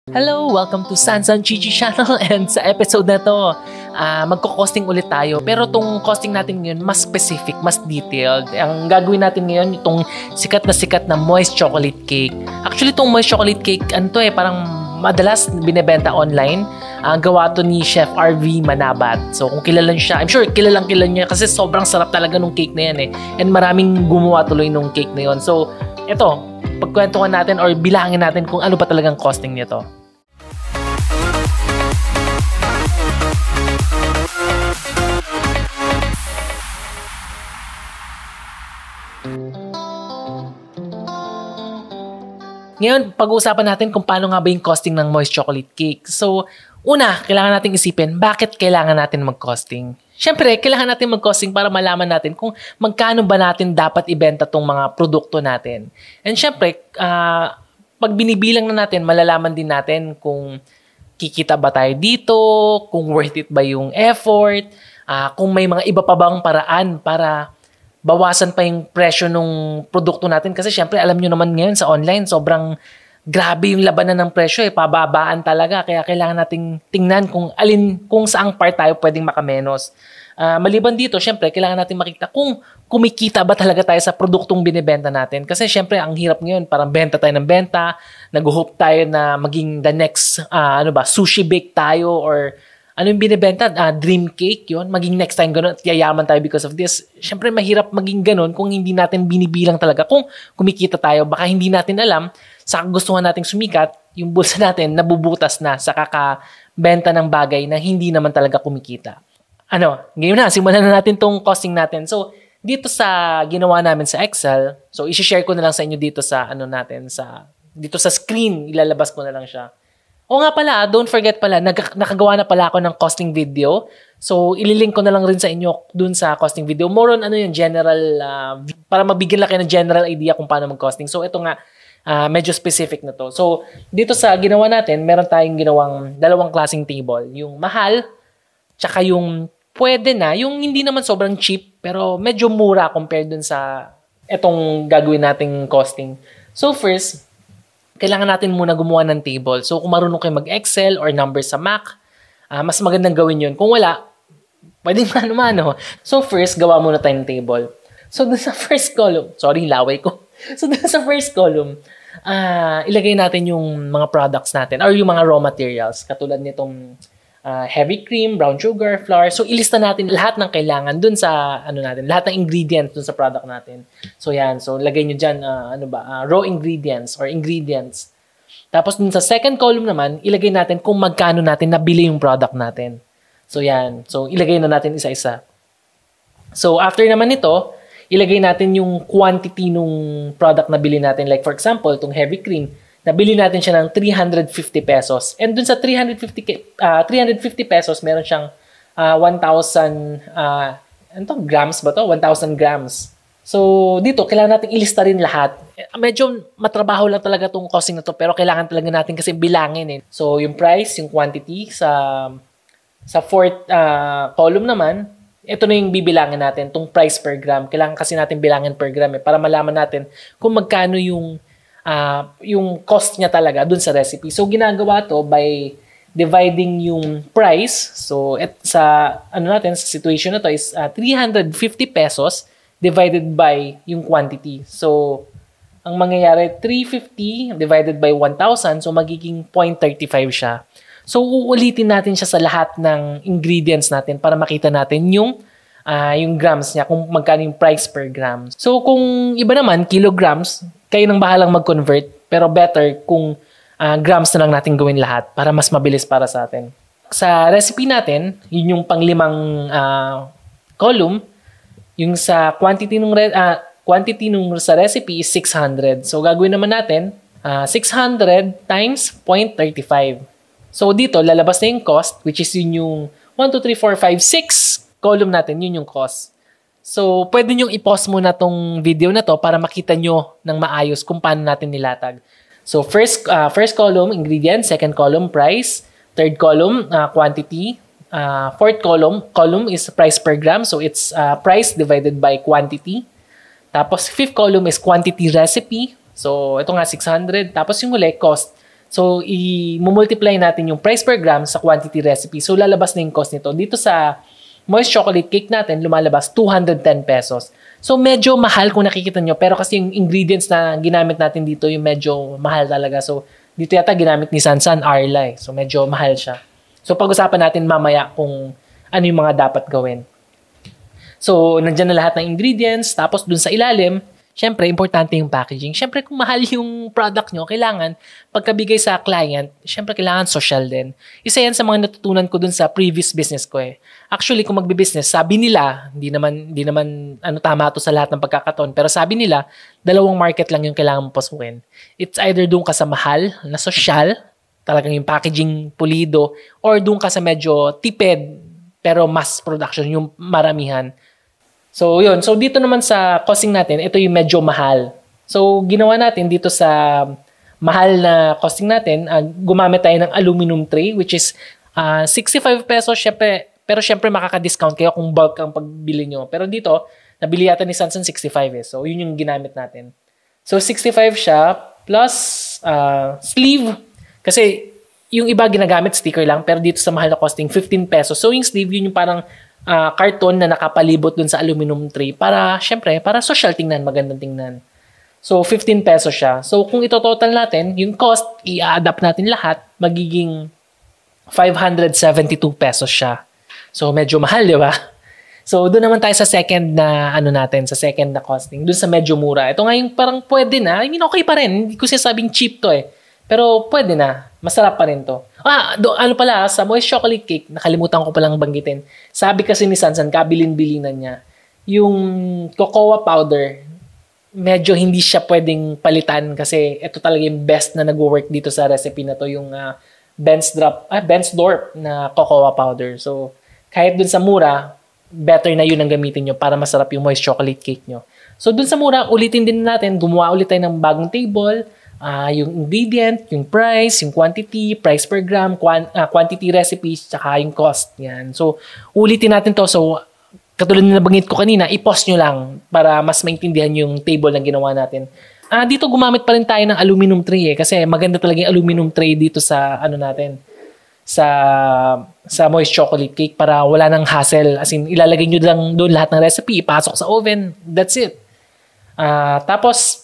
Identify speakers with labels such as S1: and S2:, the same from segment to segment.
S1: Hello! Welcome to Sansan Chichi Channel and sa episode na to, magko-costing ulit tayo. Pero tong costing natin ngayon, mas specific, mas detailed. Ang gagawin natin ngayon, itong sikat na moist chocolate cake. Actually, itong moist chocolate cake, parang madalas binebenta online. Gawa to ni Chef RV Manabat. So kung kilala niyo siya, I'm sure kilala niya kasi sobrang sarap talaga nung cake na yan eh. And maraming gumawa tuloy nung cake na yon. So, eto, pagkwentuhan natin or bilangin natin kung ano ba talagang costing nito. Ngayon, pag-uusapan natin kung paano nga ba yung costing ng moist chocolate cake. So, una, kailangan natin isipin, bakit kailangan natin mag-costing? Siyempre, kailangan natin mag-costing para malaman natin kung magkano ba natin dapat ibenta tong mga produkto natin. And siyempre, pag binibilang na natin, malalaman din natin kung kikita ba tayo dito, kung worth it ba yung effort, kung may mga iba pa bang paraan para bawasan pa yung presyo ng produkto natin. Kasi syempre, alam nyo naman ngayon sa online, sobrang grabe yung labanan ng presyo. Pababaan talaga. Kaya kailangan nating tingnan kung saang part tayo pwedeng makamenos. Maliban dito, syempre, kailangan natin makita kung kumikita ba talaga tayo sa produktong binibenta natin. Kasi syempre, ang hirap ngayon, parang benta tayo ng benta, nag-hope tayo na maging the next, sushi bake tayo or ano yung binibenta? Dream cake yun. Maging next time ganun at yayaman tayo because of this. Syempre, mahirap maging ganun kung hindi natin binibilang talaga. Kung kumikita tayo, baka hindi natin alam sa gustuhan nating sumikat, yung bulsa natin nabubutas na sa kakabenta ng bagay na hindi naman talaga kumikita. Ngayon na, simulan na natin tong costing natin. So, dito sa ginawa namin sa Excel, so i-share ko na lang sa inyo dito sa dito sa screen, ilalabas ko na lang siya. O nga pala, don't forget pala, nakagawa na pala ako ng costing video. So, ililink ko na lang rin sa inyo dun sa costing video. More on general, para mabigyan lang kayo ng general idea kung paano mag-costing. So, ito nga, medyo specific na to. So, dito sa ginawa natin, meron tayong ginawang dalawang klaseng table. Yung mahal, tsaka yung pwede na, yung hindi naman sobrang cheap, pero medyo mura compared dun sa etong gagawin nating costing. So, first, kailangan natin muna gumawa ng table. So, kung marunong kayo mag-Excel or numbers sa Mac, mas magandang gawin yun. Kung wala, pwedeng mano-mano. So, first, gawa muna tayo ng table. So, dun sa first column, sorry, laway ko. So, dun sa first column, ilagay natin yung mga products natin or yung mga raw materials. Katulad nitong heavy cream, brown sugar, flour. So, ilista natin lahat ng kailangan dun sa, lahat ng ingredients dun sa product natin. So, yan. So, lagay nyo dyan, raw ingredients or ingredients. Tapos, dun sa second column naman, ilagay natin kung magkano natin nabili yung product natin. So, yan. So, ilagay na natin isa-isa. So, after naman nito, ilagay natin yung quantity nung product na bili natin. Like, for example, itong heavy cream, nabili natin siya ng 350 pesos. And dun sa 350 pesos, meron siyang 1,000 grams ba to? 1,000 grams. So, dito, kailangan natin ilista rin lahat. Medyo matrabaho lang talaga itong costing na to, pero kailangan talaga natin kasi bilangin eh. So, yung price, yung quantity, sa fourth column naman, ito na yung bibilangin natin, itong price per gram. Kailangan kasi natin bilangin per gram para malaman natin kung magkano yung cost niya talaga dun sa recipe. So, ginagawa to by dividing yung price. So, sa situation na to is 350 pesos divided by yung quantity. So, ang mangyayari, 350 divided by 1,000. So, magiging 0.35 siya. So, uulitin natin siya sa lahat ng ingredients natin para makita natin yung grams niya, kung magkano yung price per gram. So, kung iba naman, kilograms, kayo nang bahalang mag-convert, pero better kung grams na lang natin gawin lahat para mas mabilis para sa atin. Sa recipe natin, yun yung panglimang column, yung sa quantity nung sa recipe is 600. So, gagawin naman natin, 600 times 0.35. So, dito, lalabas na yung cost, which is yun yung 1, 2, 3, 4, 5, 6 column natin, yun yung cost. So, pwede nyo i-pause muna tong video na to para makita nyo ng maayos kung paano natin nilatag. So, first column, ingredients. Second column, price. Third column, quantity. Fourth column is price per gram. So, it's price divided by quantity. Tapos, fifth column is quantity recipe. So, ito nga 600. Tapos, yung huli, cost. So, i-multiply natin yung price per gram sa quantity recipe. So, lalabas na yung cost nito. Dito sa moist chocolate cake natin, lumalabas 210 pesos. So, medyo mahal kung nakikita nyo. Pero kasi yung ingredients na ginamit natin dito, yung medyo mahal talaga. So, dito yata ginamit ni Sansan, Arla. So, medyo mahal siya. So, pag-usapan natin mamaya kung ano yung mga dapat gawin. So, nandyan na lahat ng ingredients. Tapos, dun sa ilalim, syempre, importante yung packaging. Syempre, kung mahal yung product nyo, kailangan, pagkabigay sa client, syempre, kailangan social din. Isa yan sa mga natutunan ko dun sa previous business ko eh. Actually, kung magbe-business, sabi nila, hindi naman tama to sa lahat ng pagkakataon, pero sabi nila, dalawang market lang yung kailangan mo pasukin. It's either dun ka sa mahal, na social, talagang yung packaging pulido, or dun ka sa medyo tipid, pero mass production, yung maramihan. So, yun. So, dito naman sa costing natin, ito yung medyo mahal. So, ginawa natin dito sa mahal na costing natin, gumamit tayo ng aluminum tray, which is 65 pesos, syempre, pero syempre makaka-discount kayo kung bulk ang pagbili nyo. Pero dito, nabili yata ni Sansan 65 eh. So, yun yung ginamit natin. So, 65 siya, plus sleeve. Kasi, yung iba ginagamit sticker lang, pero dito sa mahal na costing, 15 pesos. So, yung sleeve, yun yung parang karton na nakapalibot dun sa aluminum tray para, syempre, para social tingnan, magandang tingnan. So, 15 pesos siya. So, kung ito-total natin, yung cost, i-adapt natin lahat, magiging 572 pesos siya. So, medyo mahal, di ba? So, doon naman tayo sa second na, sa second na costing. Doon sa medyo mura. Ito nga yung parang pwede na. I mean, okay pa rin. Hindi ko sinasabing cheap to eh. Pero pwede na. Masarap pa rin to. Sa moist chocolate cake, nakalimutan ko palang banggitin. Sabi kasi ni Sansan, kabilin-bilinan niya, yung cocoa powder, medyo hindi siya pwedeng palitan kasi ito talaga yung best na nag-work dito sa recipe na to, yung Bensdorp na cocoa powder. So, kahit dun sa mura, better na yun ang gamitin nyo para masarap yung moist chocolate cake nyo. So, dun sa mura, ulitin din natin, gumawa ulit tayo ng bagong table, yung ingredient, yung price, yung quantity, price per gram, quantity recipes, tsaka yung cost. Yan. So, ulitin natin to. So, katulad na nabanggit ko kanina, i-pause nyo lang para mas maintindihan yung table na ginawa natin. Dito gumamit pa rin tayo ng aluminum tray kasi maganda talaga yung aluminum tray dito sa sa moist chocolate cake para wala nang hassle. As in, ilalagay nyo lang doon lahat ng recipe, ipasok sa oven, that's it.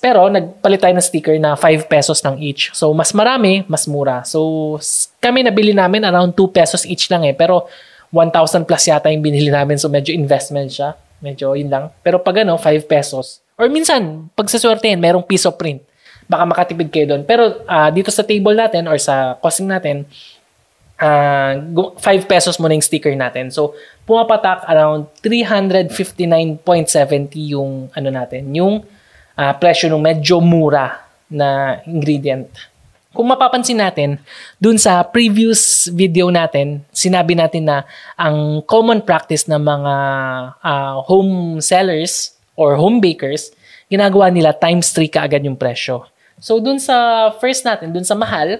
S1: Pero nagpalit tayo ng sticker na 5 pesos lang each. So, mas marami, mas mura. So, kami nabili namin around 2 pesos each lang eh. Pero, 1,000 plus yata yung binili namin. So, medyo investment siya. Medyo yun lang. Pero pag 5 pesos. Or minsan, pag saswertein, merong piece of print. Baka makatipid kayo doon. Pero, dito sa table natin or sa costing natin, 5 pesos muna yung sticker natin. So, pumapatak around 359.70 yung yung presyo ng medyo mura na ingredient. Kung mapapansin natin, dun sa previous video natin, sinabi natin na ang common practice ng mga home sellers or home bakers, ginagawa nila times 3 kaagad yung presyo. So, dun sa first natin, dun sa mahal,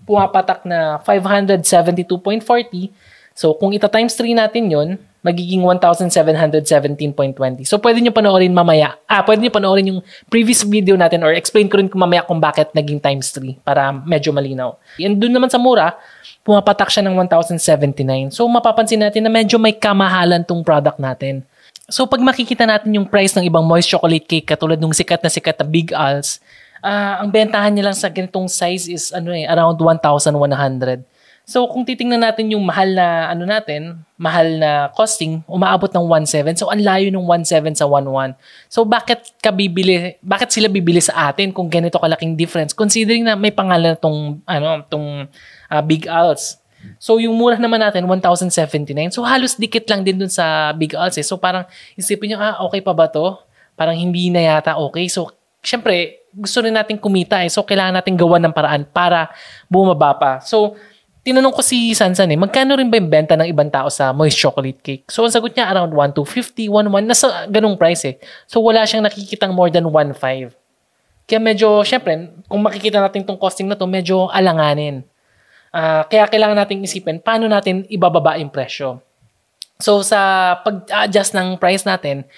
S1: pumapatak na 572.40. So, kung ita-times 3 natin yon, magiging 1,717.20. So, pwede nyo panoorin mamaya. Pwede nyo panoorin yung previous video natin or explain ko rin mamaya kung bakit naging times 3 para medyo malinaw. And dun naman sa mura, pumapatak siya ng 1,079. So, mapapansin natin na medyo may kamahalan tong product natin. So, pag makikita natin yung price ng ibang moist chocolate cake katulad ng sikat na Big Al's, ang bentahan niya lang sa ganitong size is around 1,100. So kung titingnan natin yung mahal na mahal na costing, umaabot ng 1,700. So ang layo ng 1,700 sa 1,100. So bakit sila bibili sa atin kung ganito kalaking difference considering na may pangalan na tong Big Al's. So yung mura naman natin 1,079. So halos dikit lang din dun sa Big Al's eh. So parang isipin niyo okay pa ba to? Parang hindi na yata okay. So syempre gusto rin natin kumita eh. So, kailangan natin gawan ng paraan para bumaba pa. So, tinanong ko si Sansan magkano rin ba yung benta ng ibang tao sa moist chocolate cake? So, ang sagot niya around 1,250, 1,100, nasa ganung price eh. So, wala siyang nakikitang more than 1,500. Kaya medyo, syempre, kung makikita natin tong costing na to, medyo alanganin. Kaya kailangan natin isipin, paano natin ibababa yung presyo? So, sa pag-adjust ng price natin,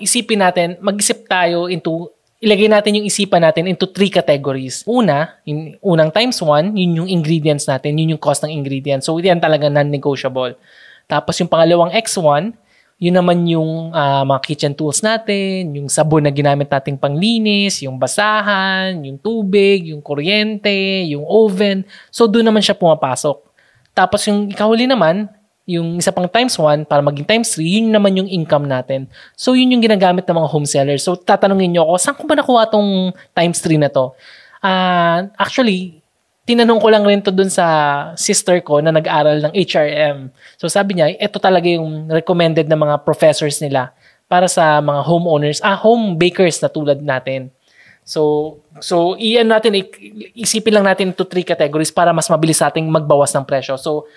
S1: isipin natin, mag-isip tayo into ilagay natin yung isipan natin into 3 categories. Unang times 1, yun yung ingredients natin, yun yung cost ng ingredients. So, yan talaga non-negotiable. Tapos yung pangalawang X1, yun naman yung mga kitchen tools natin, yung sabon na ginamit nating panglinis, yung basahan, yung tubig, yung kuryente, yung oven. So, doon naman siya pumapasok. Tapos yung ikahuli naman, yung isa pang times 1 para maging times 3, yun naman yung income natin. So, yun yung ginagamit ng mga home sellers. So, tatanungin nyo ako, saan ko ba nakuha tong times 3 na to? Actually, tinanong ko lang rin to dun sa sister ko na nag-aral ng HRM. So, sabi niya, ito talaga yung recommended na mga professors nila para sa mga homeowners, home bakers na tulad natin. So isipin lang natin to 3 categories para mas mabilis nating magbawas ng presyo. So,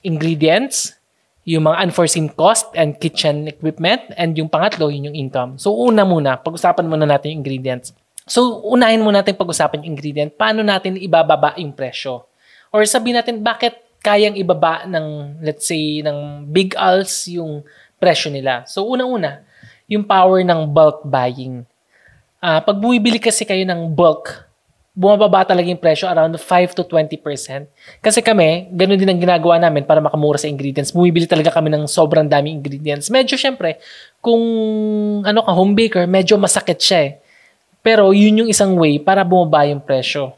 S1: ingredients, yung mga unforeseen cost and kitchen equipment, and yung pangatlo, yun yung income. So, pag-usapan muna natin yung ingredients. So, unahin muna natin pag-usapan yung ingredient. Paano natin ibababa yung presyo? Or sabihin natin, bakit kayang ibaba ng, let's say, ng Big Al's yung presyo nila? So, una-una, yung power ng bulk buying. Pag bumibili kasi kayo ng bulk, bumababa talaga yung presyo around 5 to 20%. Kasi kami, ganun din ang ginagawa namin para makamura sa ingredients. Bumibili talaga kami ng sobrang daming ingredients. Medyo syempre, kung ka home baker, medyo masakit siya eh. Pero yun yung isang way para bumaba yung presyo.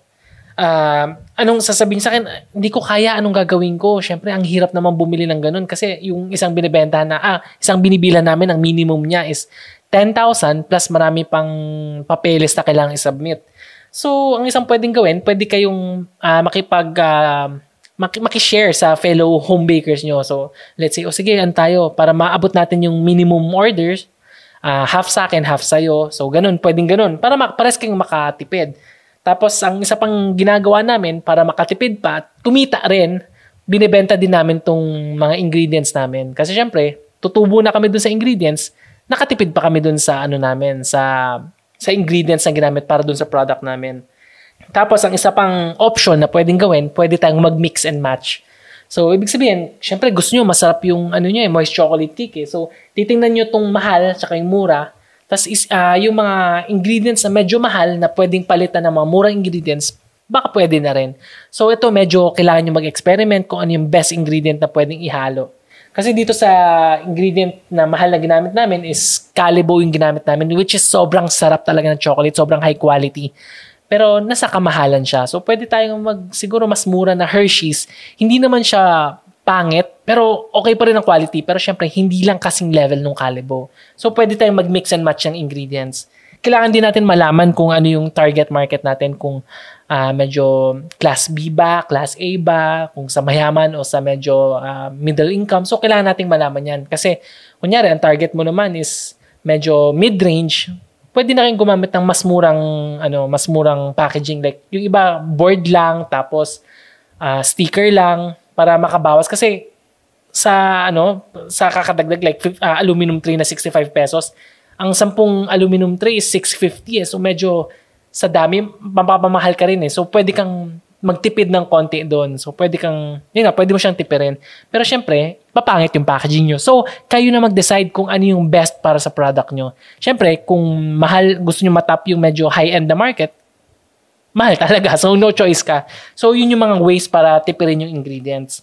S1: Anong sasabihin sa akin? Hindi ko kaya, anong gagawin ko? Syempre, ang hirap naman bumili ng ganun kasi yung isang binibenta na, isang binibila namin, ang minimum niya is 10,000 plus marami pang papeles na kailangang i-submit. So, ang isang pwedeng gawin, pwede kayong makishare sa fellow home bakers nyo. So, let's say, sige, tayo, para maabot natin yung minimum orders, half sa akin, half sa'yo. So, pwedeng ganun. Para pares kayong makatipid. Tapos, ang isa pang ginagawa namin, para makatipid pa, kumita rin, binibenta din namin tong mga ingredients namin. Kasi syempre, tutubo na kami dun sa ingredients, nakatipid pa kami dun sa sa ingredients na ginamit para dun sa product namin. Tapos, ang isa pang option na pwedeng gawin, pwede tayong mag-mix and match. So, ibig sabihin, syempre gusto nyo, masarap yung moist chocolate cake eh. So, titingnan nyo tong mahal tsaka yung mura. Tapos, yung mga ingredients na medyo mahal na pwedeng palitan ng mga murang ingredients, baka pwede na rin. So, ito medyo kailangan nyo mag-experiment kung ano yung best ingredient na pwedeng ihalo. Kasi dito sa ingredient na mahal na ginamit namin is Callebaut yung ginamit namin, which is sobrang sarap talaga ng chocolate, sobrang high quality. Pero nasa kamahalan siya. So pwede tayong siguro mas mura na Hershey's. Hindi naman siya pangit, pero okay pa rin ang quality. Pero syempre, hindi lang kasing level ng Callebaut. So pwede tayong mag-mix and match ng ingredients. Kailangan din natin malaman kung ano yung target market natin, kung medyo class B ba, class A ba, kung sa mayaman o sa medyo middle income. So, kailangan nating malaman yan. Kasi, kunyari, ang target mo naman is medyo mid-range, pwede na rin gumamit ng mas murang packaging. Like, yung iba, board lang, tapos sticker lang, para makabawas. Kasi, sa kakadagdag, like aluminum tray na 65 pesos, ang 10 aluminum tray is 650 eh. So, medyo sa dami, mapapamahal ka rin eh. So, pwede kang magtipid ng konti doon. So, pwede mo siyang tipirin. Pero syempre, papangit yung packaging nyo. So, kayo na mag-decide kung ano yung best para sa product nyo. Syempre, kung gusto nyo matap yung medyo high-end na market, mahal talaga. So, no choice ka. So, yun yung mga ways para tipirin yung ingredients.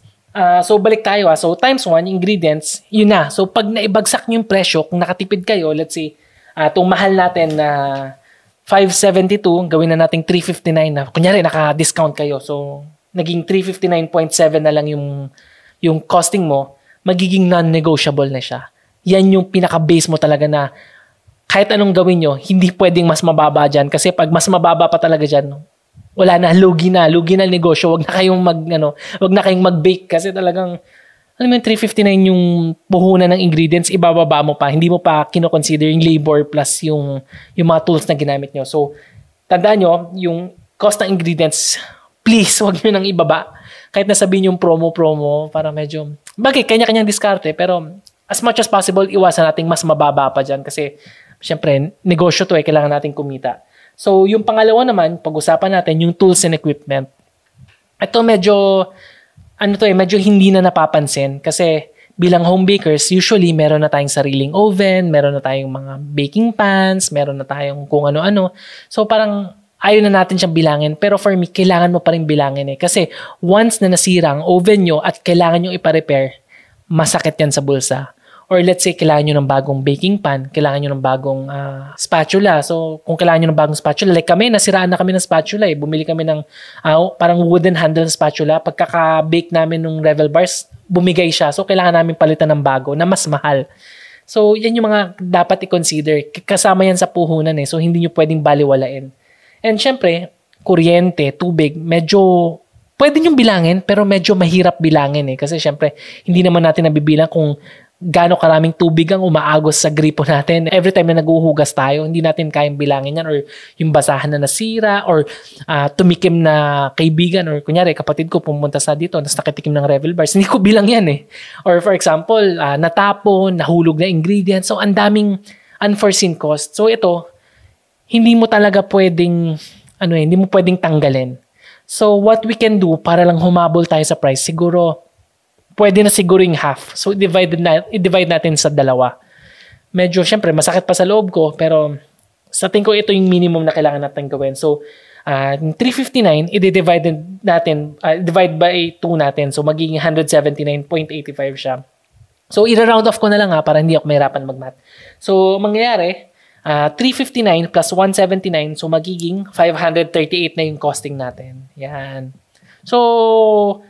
S1: So, balik tayo. So, times 1, ingredients, yun na. So, pag naibagsak nyo yung presyo, kung nakatipid kayo, let's say, itong mahal natin na 572, gawin na nating 359 na. Kunyari, naka-discount kayo. So, naging 359.7 na lang yung costing mo, magiging non-negotiable na siya. Yan yung pinaka-base mo talaga na kahit anong gawin nyo, hindi pwedeng mas mababa dyan. Kasi pag mas mababa pa talaga dyan, wala na, lugi na negosyo. Wag na kayong mag-bake kasi talagang, 359 yung puhunan ng ingredients, ibababa mo pa. Hindi mo pa kino-consider yung labor plus yung mga tools na ginamit nyo. So, tandaan nyo, yung cost ng ingredients, please, wag nyo nang ibaba. Kahit nasabihin yung promo, para medyo, kanya-kanyang diskarte, pero as much as possible, iwasan natin mas mababa pa dyan kasi, syempre, negosyo to kailangan natin kumita. So, yung pangalawa naman, pag-usapan natin, yung tools and equipment. Ito medyo hindi na napapansin kasi bilang home bakers, usually meron na tayong sariling oven, meron na tayong mga baking pans, meron na tayong kung ano-ano. So parang ayaw na natin siyang bilangin. Pero for me, kailangan mo pa rin bilangin eh. Kasi once na nasira ang oven nyo at kailangan nyo ipa-repair, masakit yan sa bulsa. Or let's say, kailangan nyo ng bagong baking pan, kailangan nyo ng bagong spatula. So, kung kailangan nyo ng bagong spatula, like kami, nasiraan na kami ng spatula eh. Bumili kami ng parang wooden handle spatula. Pagkaka-bake namin ng Revel Bars, bumigay siya. So, kailangan namin palitan ng bago na mas mahal. So, yan yung mga dapat i-consider. Kasama yan sa puhunan eh. So, hindi nyo pwedeng baliwalain. And syempre, kuryente, tubig, medyo pwede nyo bilangin, pero medyo mahirap bilangin eh. Kasi syempre, hindi naman natin nabibilang kung gaano karaming tubig ang umaagos sa gripo natin. Every time na naguhugas tayo, hindi natin kayang bilangin yan, or yung basahan na nasira, or tumikim na kaibigan, or kunyari kapatid ko pumunta sa dito, tapos nakitikim ng Revel Bars, hindi ko bilang yan eh. Or for example, natapon, nahulog na ingredients, so ang daming unforeseen cost. So ito, hindi mo talaga pwedeng, hindi mo pwedeng tanggalin. So what we can do para lang humabol tayo sa price, siguro pwede na siguro yung half. So, i-divide natin sa dalawa. Medyo, syempre, masakit pa sa loob ko, pero sa tingin ko, ito yung minimum na kailangan natin gawin. So, 359, i-divide natin, divide by 2 natin. So, magiging 179.85 siya. So, i-round off ko na lang para hindi ako mahirapan mag-math. So, mangyayari, 359 plus 179, so magiging 538 na yung costing natin. Yan. So,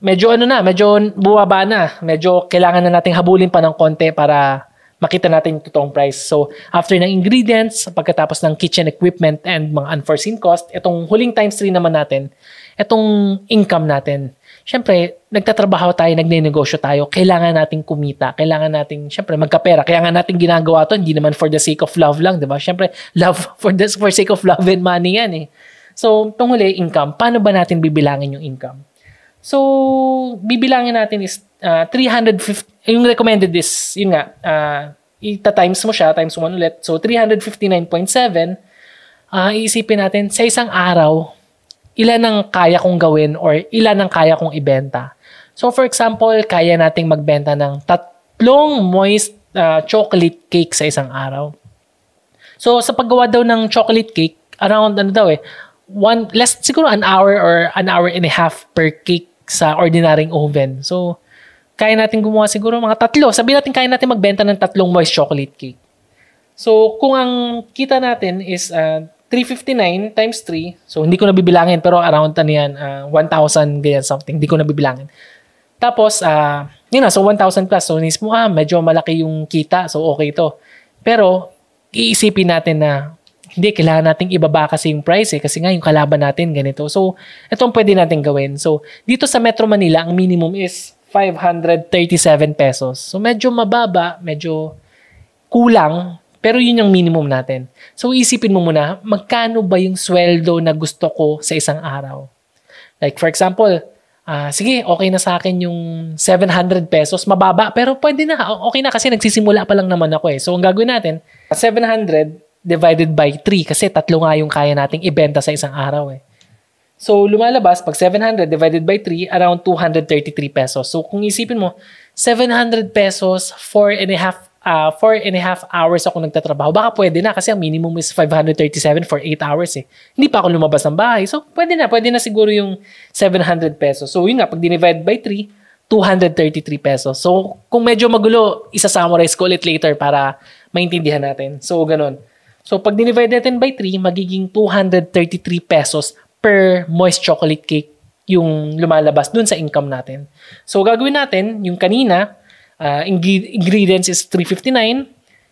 S1: medyo medyo buwaba na. Medyo kailangan na nating habulin pa ng konti para makita natin yung totoong price. So, after ng ingredients, pagkatapos ng kitchen equipment and mga unforeseen cost, itong huling times 3 naman natin, itong income natin. Siyempre, nagtatrabaho tayo, nagne-negosyo tayo, kailangan nating kumita, kailangan nating, siyempre, magkapera. Kaya nga natin ginagawa to, hindi naman for the sake of love lang, di ba? Siyempre, love for sake of love and money yan eh. So, itong huli, income. Paano ba natin bibilangin yung income? So, bibilangin natin is 350, yung recommended is, yun nga, ita-times mo siya, times 1 ulit. So, 359.7, iisipin natin, sa isang araw, ilan ang kaya kong gawin or ilan ang kaya kong ibenta. So, for example, kaya nating magbenta ng 3 moist chocolate cake sa isang araw. So, sa paggawa daw ng chocolate cake, around, siguro an hour or an hour and a half per cake sa ordinaryong oven. So, kaya natin gumawa siguro mga 3. Sabihin natin kaya natin magbenta ng 3 moist chocolate cake. So, kung ang kita natin is 359 times 3, so hindi ko nabibilangin, pero around 1,000 ganyan something. Hindi ko nabibilangin. Tapos, so 1,000 plus. So, nismo, medyo malaki yung kita. So, okay to. Pero, iisipin natin na hindi, kailangan nating ibaba kasi yung price kasi nga yung kalaban natin ganito. So, itong pwede natin gawin. So, dito sa Metro Manila, ang minimum is 537 pesos. So, medyo mababa, medyo kulang, pero yun yung minimum natin. So, isipin mo muna, magkano ba yung sweldo na gusto ko sa isang araw? Like, for example, sige, okay na sa akin yung 700 pesos, mababa, pero pwede na, okay na kasi nagsisimula pa lang naman ako eh. So, ang gagawin natin, 700 divided by 3 kasi 3 nga yung kaya nating ibenta sa isang araw eh. So, lumalabas, pag 700 divided by 3, around 233 pesos. So, kung isipin mo, 700 pesos, 4 and a half hours ako nagtatrabaho. Baka pwede na kasi ang minimum is 537 for 8 hours eh. Hindi pa ako lumabas ng bahay. So, pwede na siguro yung 700 pesos. So, yun nga, pag dinivide by 3, 233 pesos. So, kung medyo magulo, isa-summarize ko ulit later para maintindihan natin. So, ganun. So, pag dinivide natin by 3, magiging 233 pesos per moist chocolate cake yung lumalabas dun sa income natin. So, gagawin natin, yung kanina, ingredients is 359,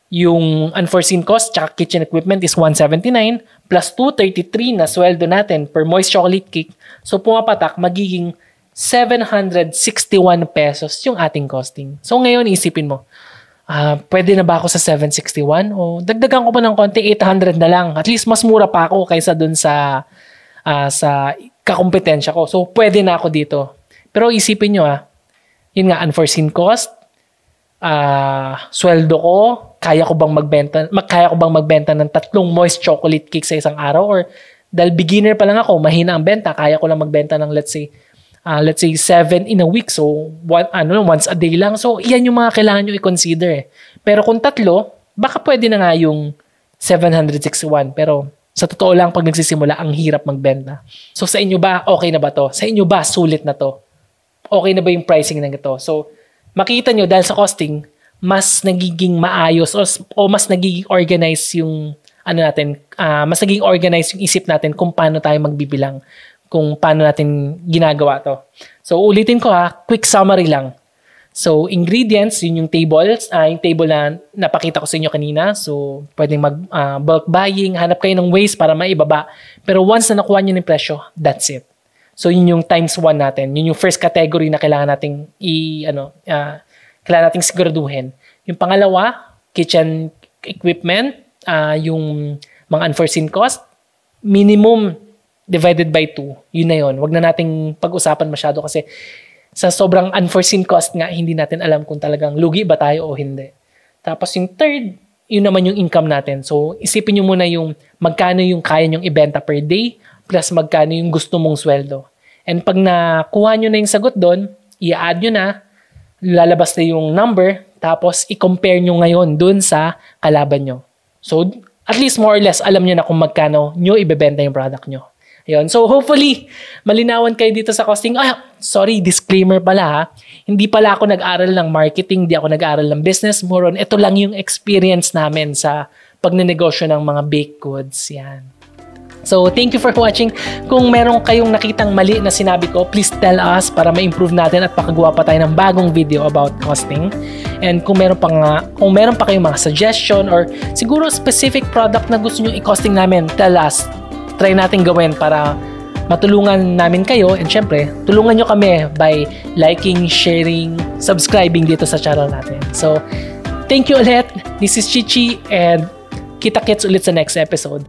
S1: yung unforeseen cost tsaka kitchen equipment is 179, plus 233 na sweldo natin per moist chocolate cake. So, pumapatak, magiging 761 pesos yung ating costing. So, ngayon, isipin mo, pwede na ba ako sa 761? O dagdagan ko pa ng konti, 800 na lang. At least mas mura pa ako kaysa dun sa kakompetensya ko. So, pwede na ako dito. Pero isipin nyo yun nga, unforeseen cost, sweldo ko, kaya ko bang magbenta ng 3 moist chocolate cake sa isang araw? Or dahil beginner pa lang ako, mahina ang benta, kaya ko lang magbenta ng let's say let's say 7 in a week. So, once a day lang. So, yan yung mga kailangan nyo i-consider. Pero kung 3, baka pwede na nga yung 761. Pero sa totoo lang, pag nagsisimula, ang hirap magbenta. So, sa inyo ba, okay na ba to? Sa inyo ba, sulit na to? Okay na ba yung pricing ng ito? So, makita nyo dahil sa costing, mas nagiging maayos o mas nagiging organized yung mas naging organized yung isip natin kung paano tayo magbibilang, kung paano natin ginagawa to. So, ulitin ko quick summary lang. So, ingredients, yun yung tables, yung table na napakita ko sa inyo kanina. So, pwedeng bulk buying, hanap kayo ng ways para maibaba. Pero once na nakuha nyo ng presyo, that's it. So, yun yung times 1 natin. Yun yung first category na kailangan nating kailangan nating siguraduhin. Yung pangalawa, kitchen equipment, yung mga unforeseen cost, minimum divided by 2. Yun na yun. Wag na nating pag-usapan masyado kasi sa sobrang unforeseen cost nga, hindi natin alam kung talagang lugi ba tayo o hindi. Tapos yung third, yun naman yung income natin. So, isipin nyo muna yung magkano yung kaya nyong ibenta per day plus magkano yung gusto mong sweldo. And pag nakuha nyo na yung sagot doon, i-add nyo na, lalabas na yung number, tapos i-compare nyo ngayon dun sa kalaban nyo. So, at least more or less, alam nyo na kung magkano nyo ibebenta yung product nyo. Ayun. So, hopefully, malinawan kayo dito sa costing. Sorry, disclaimer pala Hindi pala ako nag-aral ng marketing, hindi ako nag-aral ng business. More on, ito lang yung experience namin sa pagnenegosyo ng mga baked goods. Yan. So, thank you for watching. Kung meron kayong nakitang mali na sinabi ko, please tell us para ma-improve natin at pakagawa pa tayo ng bagong video about costing. And kung meron pa kayong mga suggestion or siguro specific product na gusto nyo i-costing namin, tell us. Try natin gawin para matulungan namin kayo. And syempre, tulungan nyo kami by liking, sharing, subscribing dito sa channel natin. So, thank you ulit. This is Chichi and kita-kits ulit sa next episode.